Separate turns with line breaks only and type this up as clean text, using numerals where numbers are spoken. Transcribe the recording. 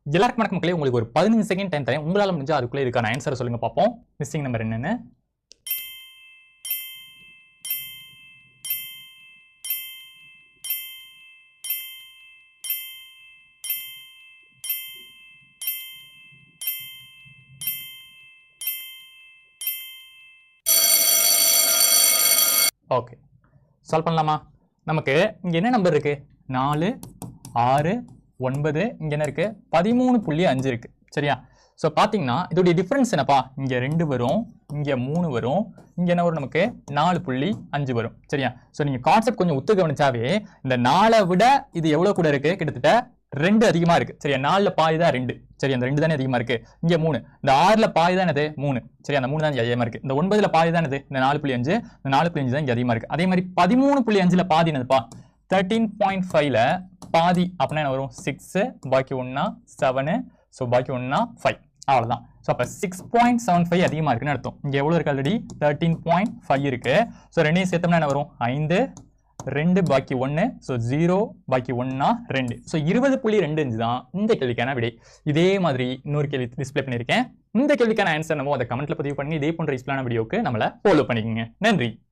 எல்லாருக்கும் வணக்கம் மக்களே. உங்களுக்கு ஒரு 15 செகண்ட் டைம் தரேன். உங்களால முடிஞ்சா அதுக்குள்ள இதுக்கான ஆன்சரை சொல்லுங்க பார்ப்போம். மிஸ்ஸிங் நம்பர் என்னன்னு. ஓகே, சால்வ் பண்ணலாமா? நமக்கு இங்க என்ன நம்பர் இருக்கு? 4 6 9. இங்க என்ன இருக்கு? 13.5 இருக்கு. சரியா? ஸோ பார்த்தீங்கன்னா இதோடைய டிஃபரன்ஸ் என்னப்பா? இங்க 2 வரும், இங்க 3 வரும், இங்க என்ன வரும்? நமக்கு 4.5 வரும். சரியா? ஸோ நீங்க கான்செப்ட் கொஞ்சம் உத்து கவனிச்சாவே இந்த 4 விட இது எவ்வளவு கூட இருக்கு? கிட்டத்தட்ட 2 அதிகமா இருக்கு. சரியா? 4ல பாதி தான் 2. சரி, அந்த 2 தானே அதிகமா இருக்கு. இங்க 3. இந்த 6ல பாதி தான் என்னது? 3. சரி, அந்த 3 தான் இங்க அதிகமா இருக்கு. இந்த 9ல பாதி தான் என்னது? இந்த 4.5. இந்த 4.5 தான் இங்க அதிகமா இருக்கு. அதே மாதிரி 13.5ல பாதி என்னதுப்பா? 13.5ல பாதி அப்படின்னா என்ன வரும்? 6, பாக்கி 1 7, ஸோ பாக்கி 1 5. அவ்வளவுதான். ஸோ அப்போ 6.75 அதிகமா இருக்குன்னு அர்த்தம். இங்க எவ்வளவு இருக்கு? ஆல்ரெடி 13.5 இருக்கு. ஸோ ரெண்டையும் சேர்த்தோம்னா என்ன வரும்? 5 2 பாக்கி 1, ஸோ 0 பாக்கி 1 2. ஸோ 20.25 தான் இந்த கேள்விக்கான விடை. இதே மாதிரி இன்னொரு கேள்வி டிஸ்பிளே பண்ணியிருக்கேன். இந்த கேள்விக்கான ஆன்சர் நம்ம அதை கமெண்ட்ல பதிவு பண்ணி இதே போன்ற யூஸ்ஃபுல்லான வீடியோக்கு நம்மள ஃபாலோ பண்ணிக்கோங்க. நன்றி.